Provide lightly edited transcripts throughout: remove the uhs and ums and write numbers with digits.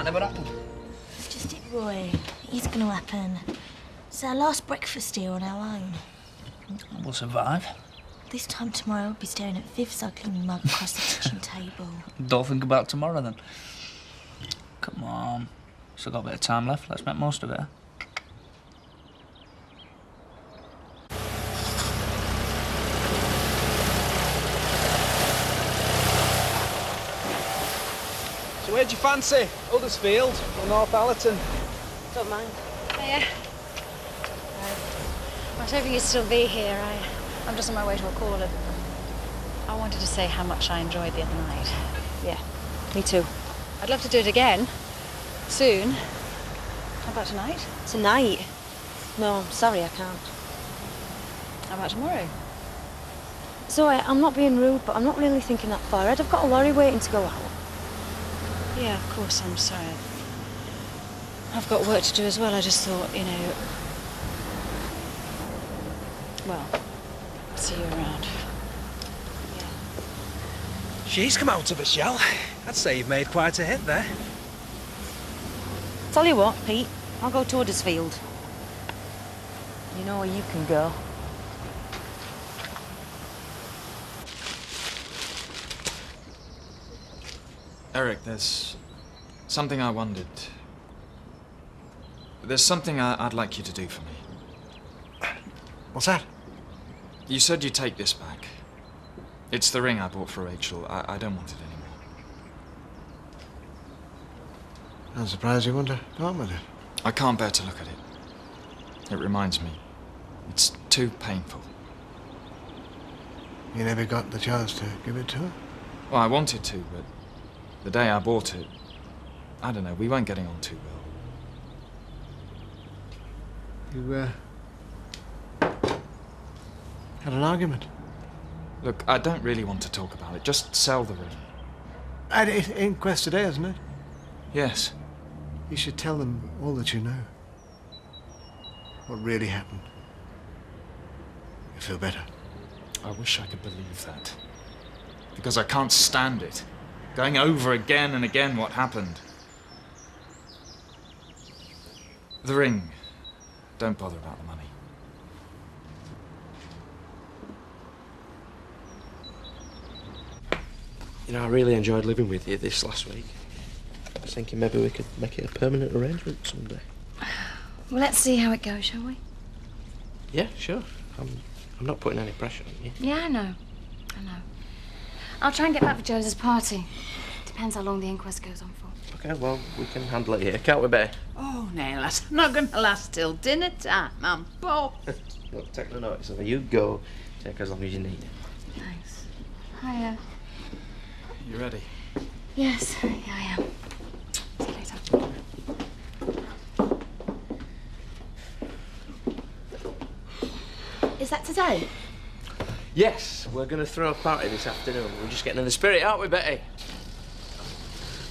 might never happen. Just it, Roy. It is going to happen. It's our last breakfast here on our own. We'll survive. This time tomorrow, I'll be staring at Viv's ugly mug across the kitchen table. Don't think about tomorrow, then. Come on. Still got a bit of time left. Let's make most of it. So where'd you fancy? Huddersfield or North Allerton? Don't mind. Hiya. I was hoping you'd still be here. I'm just on my way to a call. I wanted to say how much I enjoyed the other night. Yeah, me too. I'd love to do it again. Soon. How about tonight? Tonight? No, I'm sorry, I can't. How about tomorrow? Zoe, I'm not being rude, but I'm not really thinking that far ahead. I've got a lorry waiting to go out. Yeah, of course, I'm sorry. I've got work to do as well. I just thought, you know... Well, see you around. Yeah. She's come out of a shell. I'd say you've made quite a hit there. Tell you what, Pete, I'll go to Huddersfield. You know where you can go. Eric, there's something I wondered. There's something I'd like you to do for me. What's that? You said you'd take this back. It's the ring I bought for Rachel. I don't want it anymore. I'm surprised you want to part with it. I can't bear to look at it. It reminds me. It's too painful. You never got the chance to give it to her? Well, I wanted to, but the day I bought it, I don't know, we weren't getting on too well. You, had an argument? Look, I don't really want to talk about it. Just sell the ring. At inquest today, isn't it? Yes. You should tell them all that you know. What really happened. You feel better. I wish I could believe that. Because I can't stand it. Going over again and again what happened. The ring. Don't bother about the money. You know, I really enjoyed living with you this last week. I was thinking maybe we could make it a permanent arrangement someday. Well, let's see how it goes, shall we? Yeah, sure. I'm not putting any pressure on you. Yeah, I know. I'll try and get back for Joseph's party. Depends how long the inquest goes on for. Okay, well, we can handle it here, can't we, Betty? Oh, no, that's not going to last till dinner time. I'm bored. Look, take no notice of it. You go. Take as long as you need. Thanks. Hiya. You ready? Yes, yeah, I am. See you later. Is that today? Yes, we're going to throw a party this afternoon. We're just getting in the spirit, aren't we, Betty?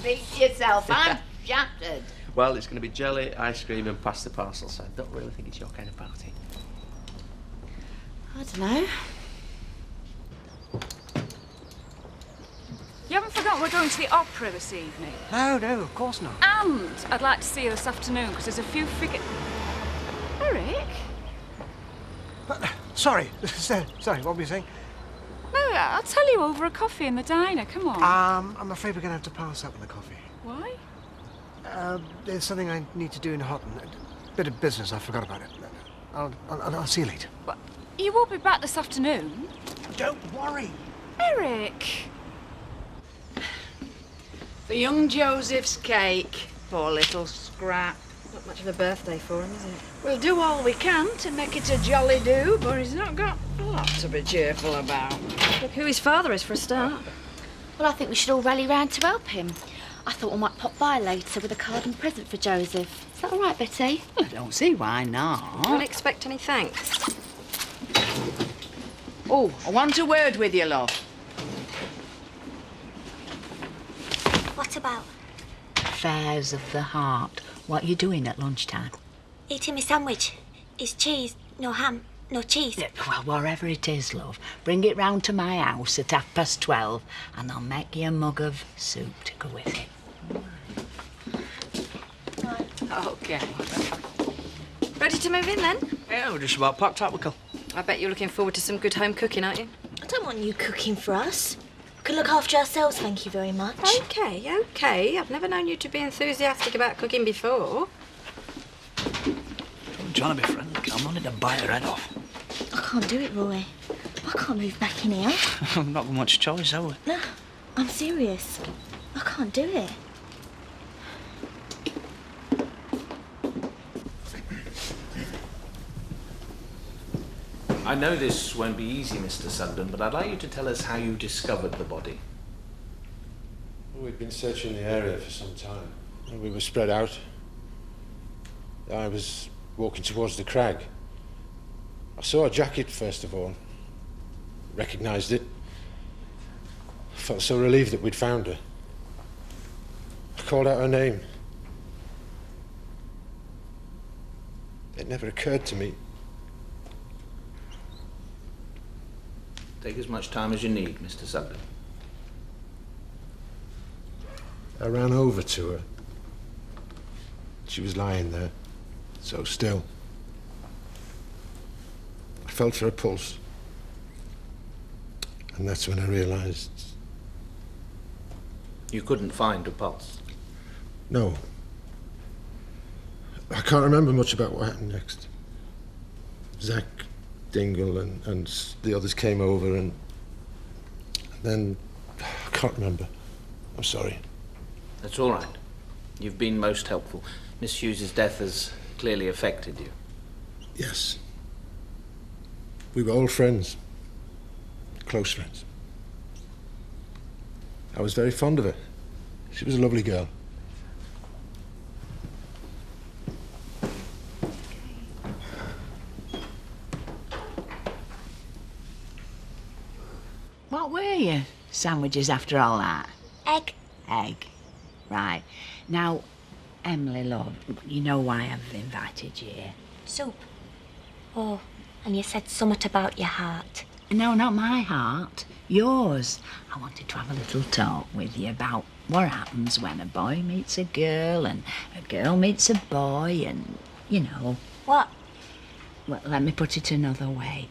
Beat yourself. I'm shattered. Well, it's going to be jelly, ice cream and pasta parcel, so I don't really think it's your kind of party. I don't know. You haven't forgotten we're going to the opera this evening? No, of course not. And I'd like to see you this afternoon, because there's a few Eric? Sorry, sorry, what were you saying? No, I'll tell you over a coffee in the diner, come on. I'm afraid we're going to have to pass up on the coffee. Why? There's something I need to do in Houghton. A bit of business, I forgot about it. I'll see you later. But you will be back this afternoon? Don't worry. Eric! For young Joseph's cake. Poor little scrap. Not much of a birthday for him, is it? We'll do all we can to make it a jolly do, but he's not got a lot to be cheerful about. Look who his father is for a start. Well, I think we should all rally round to help him. I thought we might pop by later with a card and present for Joseph. Is that all right, Betty? I don't see why not. Don't expect any thanks. Oh, I want a word with you, love. What about? Affairs of the heart. What are you doing at lunchtime? Eating my sandwich. It's cheese, no ham, no cheese. Yeah, well, wherever it is, love, bring it round to my house at 12:30 and I'll make you a mug of soup to go with it. OK. Ready to move in, then? Yeah, we're just about packed up, Wickle. I bet you're looking forward to some good home cooking, aren't you? I don't want you cooking for us. We can look after ourselves, thank you very much. OK. I've never known you to be enthusiastic about cooking before. I'm trying to be friendly. I'm wanting to bite her head off. I can't do it, Roy. I can't move back in here. I've not got much choice, have we? No, I'm serious. I can't do it. I know this won't be easy, Mr. Sugden, but I'd like you to tell us how you discovered the body. Well, we'd been searching the area for some time. We were spread out. I was walking towards the crag. I saw a jacket, first of all. Recognised it. I felt so relieved that we'd found her. I called out her name. It never occurred to me. Take as much time as you need, Mr. Sugden. I ran over to her. She was lying there, so still. I felt for her pulse. And that's when I realised... You couldn't find a pulse? No. I can't remember much about what happened next. Zach, Dingle and the others came over and then... I can't remember. I'm sorry. That's all right. You've been most helpful. Miss Hughes's death has clearly affected you. Yes. We were old friends. Close friends. I was very fond of her. She was a lovely girl. What were you? Sandwiches after all that? Egg. Egg. Right. Now, Emily, love, you know why I've invited you here? Soup. Oh, and you said something about your heart. No, not my heart. Yours. I wanted to have a little talk with you about what happens when a boy meets a girl and a girl meets a boy and, you know... What? Well, let me put it another way.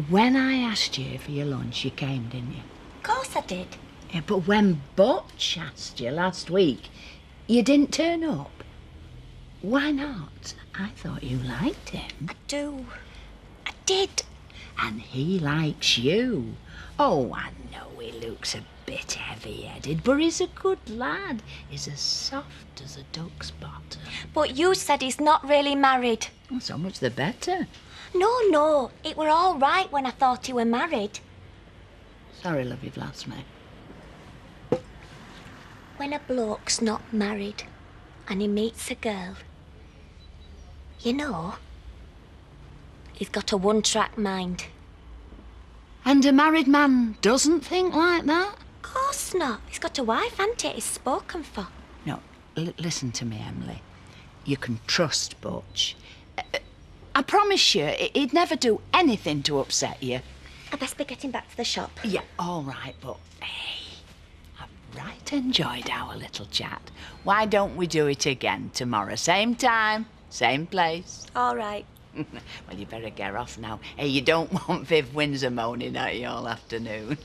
When I asked you for your lunch, you came, didn't you? Of course I did. Yeah, but when Butch asked you last week, you didn't turn up. Why not? I thought you liked him. I do. I did. And he likes you. Oh, I know he looks a bit heavy-headed, but he's a good lad. He's as soft as a duck's bottom. But you said he's not really married. Well, so much the better. No. It were all right when I thought he were married. Sorry, love, you've lost me. When a bloke's not married and he meets a girl, you know, he's got a one-track mind. And a married man doesn't think like that? Of course not. He's got a wife, hasn't he? He's spoken for. No, listen to me, Emily. You can trust Butch. I promise you, he'd never do anything to upset you. I best be getting back to the shop. Yeah, all right, but hey, I've right enjoyed our little chat. Why don't we do it again tomorrow? Same time, same place. All right. Well, you better get off now. Hey, you don't want Viv Windsor moaning at you all afternoon.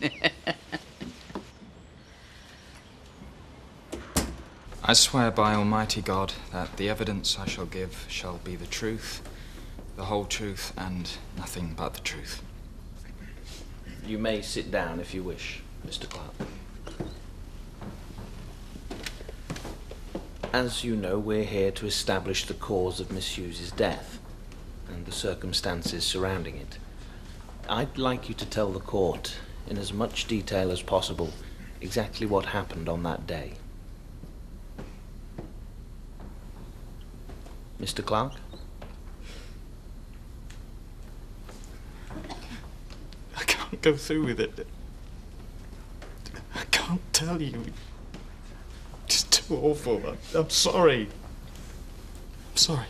I swear by Almighty God that the evidence I shall give shall be the truth, the whole truth, and nothing but the truth. You may sit down if you wish, Mr. Clark. As you know, we're here to establish the cause of Miss Hughes's death and the circumstances surrounding it. I'd like you to tell the court, in as much detail as possible, exactly what happened on that day. Mr. Clark? I can't go through with it. I can't tell you. It's too awful. I'm sorry. I'm sorry.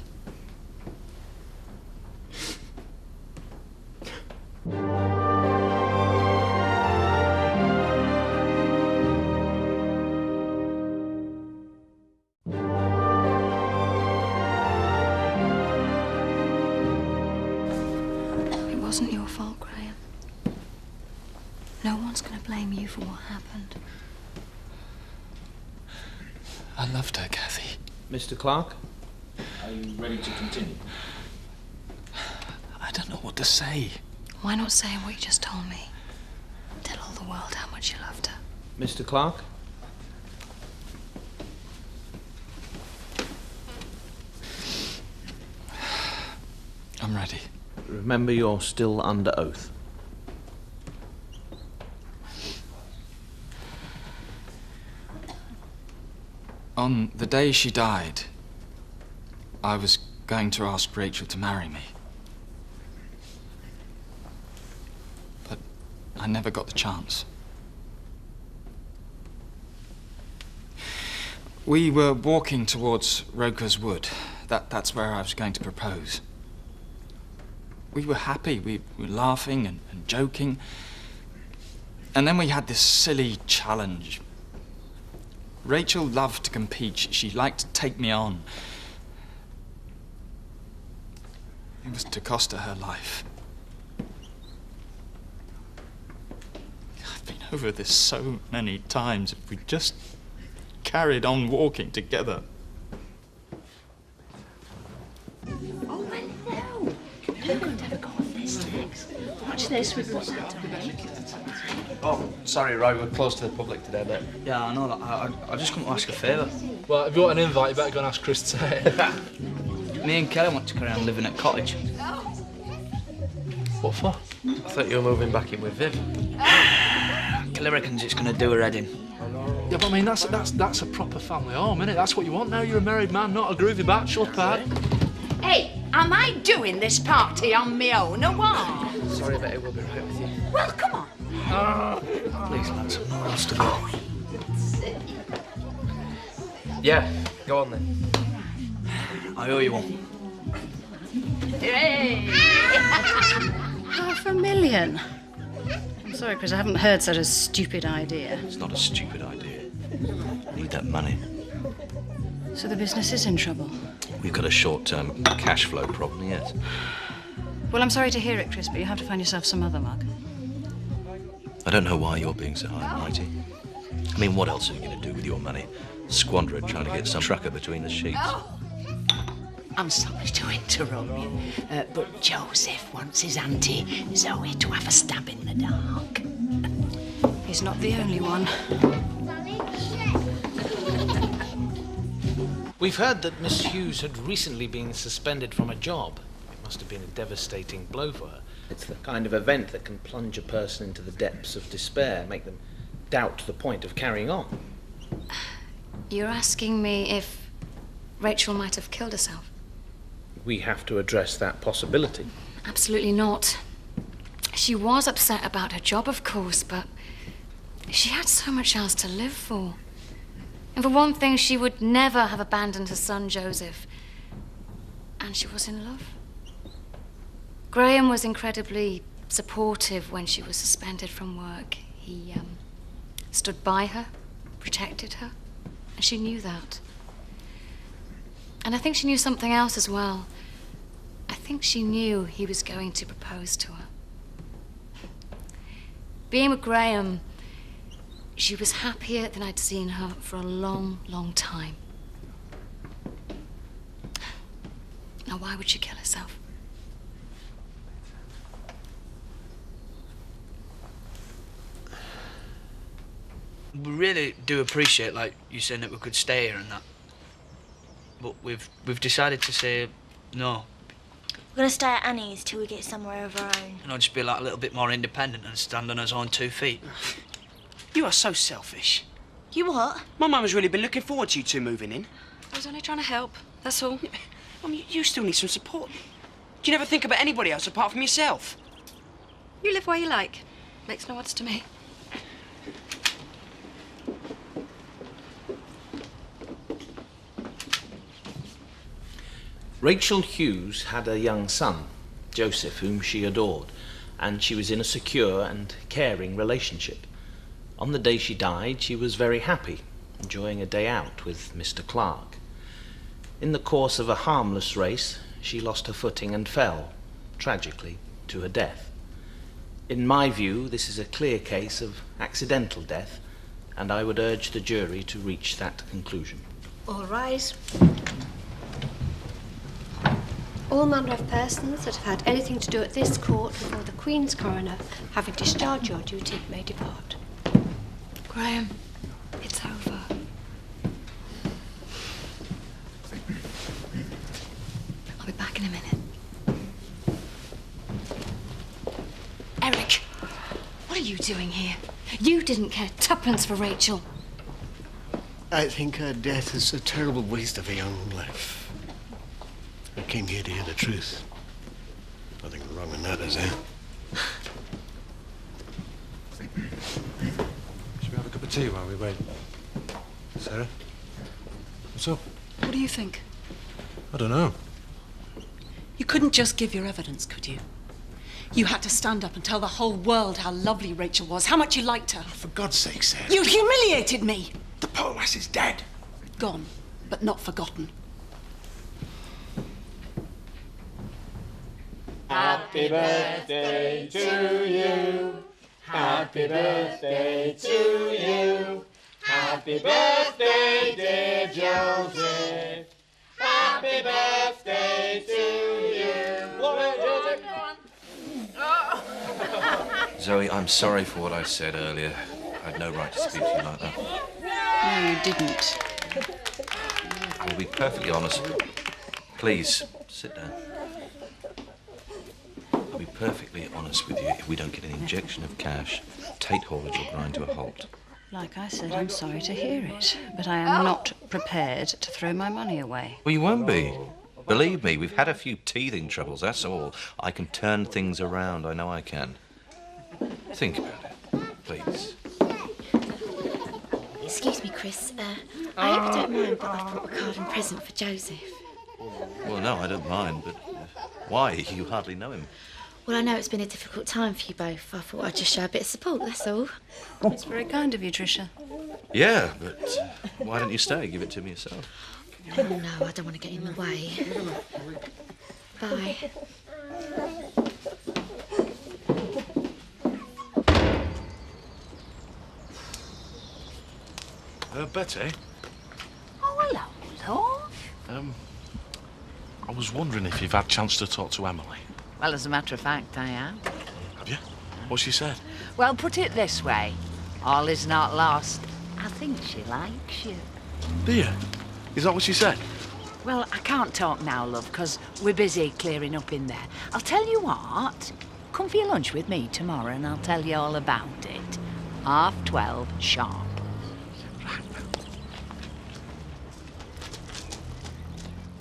No one's going to blame you for what happened. I loved her, Kathy. Mr. Clark, are you ready to continue? I don't know what to say. Why not say what you just told me? Tell all the world how much you loved her. Mr. Clark? I'm ready. Remember, you're still under oath. On the day she died, I was going to ask Rachel to marry me. But I never got the chance. We were walking towards Roker's Wood. That's where I was going to propose. We were happy, we were laughing and joking. And then we had this silly challenge. Rachel loved to compete. She liked to take me on. It was to cost her her life. I've been over this so many times. If we just carried on walking together. Oh, hello. You're going to have a go at this next. Watch this, we put that on me. Oh, sorry, Roy, we're closed to the public today, but... Yeah, I know that. I just come to ask a favour. Well, if you want an invite, you better go and ask Chris to say it. Me and Kelly want to carry on living at cottage. What for? I thought you were moving back in with Viv. Kelly reckons it's going to do her head in. Yeah, but I mean, that's a proper family home, innit? That's what you want now. You're a married man, not a groovy bachelor pad. Hey, am I doing this party on my own or what? Sorry, Betty, we'll be right with you. Well, come on. Please, lads, nowhere else to go. Yeah, go on then. I owe you one. Hey! $500,000. I'm sorry, Chris, I haven't heard such a stupid idea. It's not a stupid idea. I need that money. So the business is in trouble? We've got a short-term cash flow problem, yes. Well, I'm sorry to hear it, Chris, but you have to find yourself some other mug. I don't know why you're being so high and mighty. I mean, what else are you going to do with your money? Squander it trying to get some trucker between the sheets? I'm sorry to interrupt you, but Joseph wants his auntie Zoe to have a stab in the dark. He's not the only one. We've heard that Miss Hughes had recently been suspended from a job. It must have been a devastating blow for her. It's the kind of event that can plunge a person into the depths of despair, make them doubt the point of carrying on. You're asking me if Rachel might have killed herself? We have to address that possibility. Absolutely not. She was upset about her job, of course, but she had so much else to live for. And for one thing, she would never have abandoned her son, Joseph. And she was in love. Graham was incredibly supportive when she was suspended from work. He stood by her, protected her, and she knew that. And I think she knew something else as well. I think she knew he was going to propose to her. Being with Graham, she was happier than I'd seen her for a long, long time. Now, why would she kill herself? We really do appreciate, like, you saying that we could stay here and that. But we've decided to say no. We're going to stay at Annie's till we get somewhere of our own. You know, just be like a little bit more independent and stand on our own 2 feet. You are so selfish. You what? My mum has really been looking forward to you two moving in. I was only trying to help, that's all. I mean, you still need some support. Do you never think about anybody else apart from yourself? You live where you like. Makes no odds to me. Rachel Hughes had a young son, Joseph, whom she adored, and she was in a secure and caring relationship. On the day she died, she was very happy, enjoying a day out with Mr. Clark. In the course of a harmless race, she lost her footing and fell, tragically, to her death. In my view, this is a clear case of accidental death, and I would urge the jury to reach that conclusion. All rise. All manner of persons that have had anything to do at this court before the Queen's coroner, having discharged your duty, may depart. Graham, it's over. I'll be back in a minute. Eric, what are you doing here? You didn't care tuppence for Rachel. I think her death is a terrible waste of a young life. I came here to hear the truth. Nothing wrong in that, is there? Should we have a cup of tea while we wait? Sarah? What's up? What do you think? I don't know. You couldn't just give your evidence, could you? You had to stand up and tell the whole world how lovely Rachel was, how much you liked her. For God's sake, Sarah. You humiliated me! The poor lass is dead. Gone, but not forgotten. Happy birthday to you. Happy birthday to you. Happy birthday, dear Joseph. Happy birthday to you. Zoe, I'm sorry for what I said earlier. I had no right to speak to you like that. No, you didn't. I will be perfectly honest. Please, sit down. I'll be perfectly honest with you. If we don't get an injection of cash, Tate haulage will grind to a halt. Like I said, I'm sorry to hear it, but I am not prepared to throw my money away. Well, you won't be. Believe me, we've had a few teething troubles, that's all. I can turn things around, I know I can. Think about it, please. Excuse me, Chris. I hope you don't mind, but I've brought a card and present for Joseph. Well, no, I don't mind, but why? You hardly know him. Well, I know it's been a difficult time for you both. I thought I'd just show a bit of support, that's all. It's very kind of you, Tricia. Yeah, but why don't you stay? Give it to me yourself. Oh, no, I don't want to get in the way. Bye. Betty? Oh, hello, love. I was wondering if you've had a chance to talk to Emily. Well, as a matter of fact, I am. Have you? What she said? Well, put it this way. All is not lost. I think she likes you. Do you? Is that what she said? Well, I can't talk now, love, because we're busy clearing up in there. I'll tell you what. Come for your lunch with me tomorrow and I'll tell you all about it. 12:30 sharp.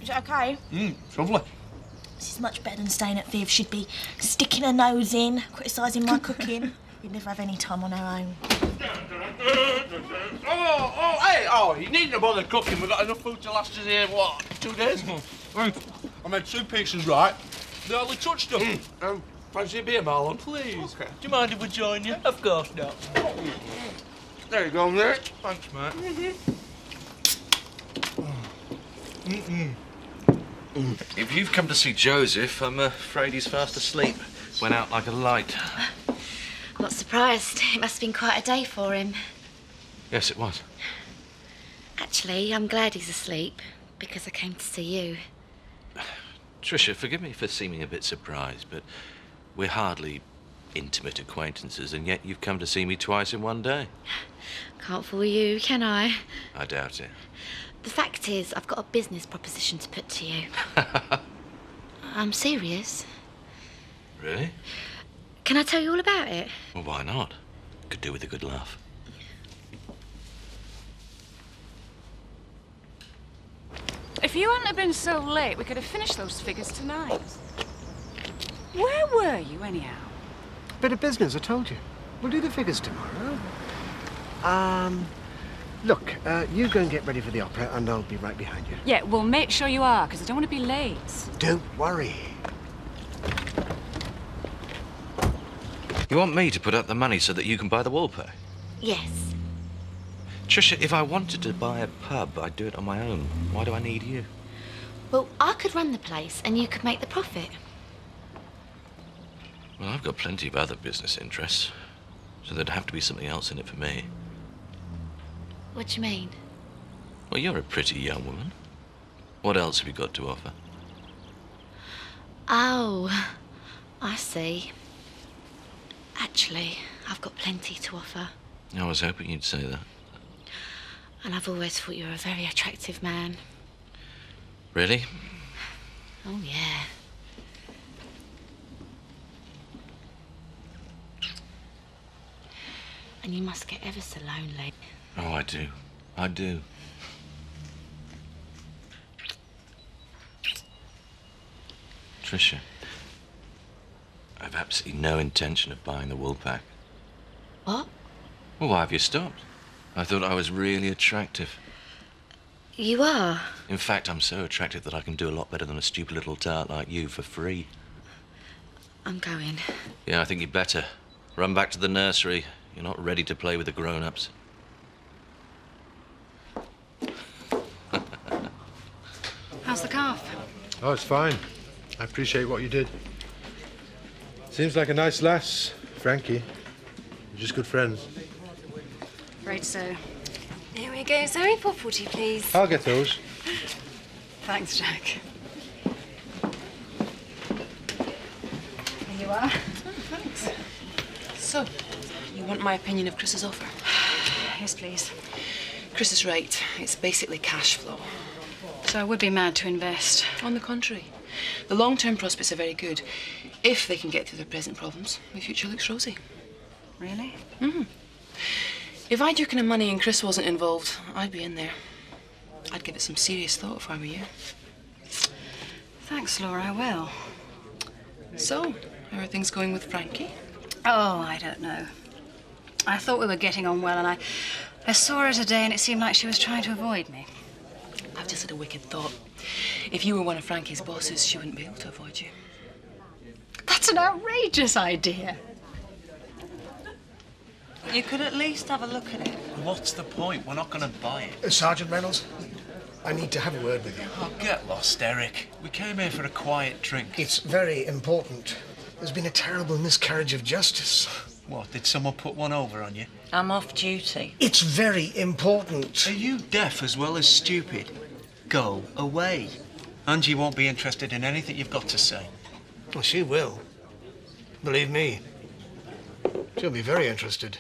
Is it okay? It's lovely. This is much better than staying at Viv. She'd be sticking her nose in, criticising my cooking. We'd never have any time on our own. Hey, you needn't bother cooking. We've got enough food to last us here, what, 2 days? I made 2 pizzas, right? They hardly touched them. Fancy a beer, Marlon? Please. Okay. Do you mind if we join you? Of course not. There you go, mate. Thanks, mate. If you've come to see Joseph, I'm afraid he's fast asleep. Went out like a light. I'm not surprised. It must have been quite a day for him. Yes, it was. Actually, I'm glad he's asleep, because I came to see you. Tricia, forgive me for seeming a bit surprised, but we're hardly intimate acquaintances, and yet you've come to see me twice in one day. Can't fool you, can I? I doubt it. The fact is, I've got a business proposition to put to you. I'm serious. Really? Can I tell you all about it? Well, why not? Could do with a good laugh. If you hadn't have been so late, we could have finished those figures tonight. Where were you, anyhow? Bit of business, I told you. We'll do the figures tomorrow. Look, you go and get ready for the opera, and I'll be right behind you. Yeah, well, make sure you are, because I don't want to be late. Don't worry. You want me to put up the money so that you can buy the wallpaper? Yes. Tricia, if I wanted to buy a pub, I'd do it on my own. Why do I need you? Well, I could run the place, and you could make the profit. Well, I've got plenty of other business interests, so there'd have to be something else in it for me. What do you mean? Well, you're a pretty young woman. What else have you got to offer? Oh, I see. Actually, I've got plenty to offer. I was hoping you'd say that. And I've always thought you were a very attractive man. Really? Oh, yeah. And you must get ever so lonely. Oh, I do. I do. Tricia, I've absolutely no intention of buying the wool pack. What? Well, why have you stopped? I thought I was really attractive. You are? In fact, I'm so attractive that I can do a lot better than a stupid little tart like you for free. I'm going. Yeah, I think you'd better. Run back to the nursery. You're not ready to play with the grown-ups. How's the calf? Oh, it's fine. I appreciate what you did. Seems like a nice lass, Frankie. You're just good friends. Right, so. Here we go. Zoe, pour 40, please. I'll get those. Thanks, Jack. Here you are. Oh, thanks. So, you want my opinion of Chris's offer? Yes, please. Chris is right. It's basically cash flow. So I would be mad to invest. On the contrary, the long-term prospects are very good. If they can get through their present problems, the future looks rosy. Really? Mm-hmm. If I'd your kind of money and Chris wasn't involved, I'd be in there. I'd give it some serious thought if I were you. Thanks, Laura, I will. So, how are things going with Frankie? Oh, I don't know. I thought we were getting on well, and I saw her today, and it seemed like she was trying to avoid me. I've just had a wicked thought. If you were one of Frankie's bosses, she wouldn't be able to avoid you. That's an outrageous idea. You could at least have a look at it. What's the point? We're not going to buy it. Sergeant Reynolds, I need to have a word with you. Oh, get lost, Eric. We came here for a quiet drink. It's very important. There's been a terrible miscarriage of justice. What, did someone put one over on you? I'm off duty. It's very important. Are you deaf as well as stupid? Go away. Angie won't be interested in anything you've got to say. Well, she will. Believe me. She'll be very interested.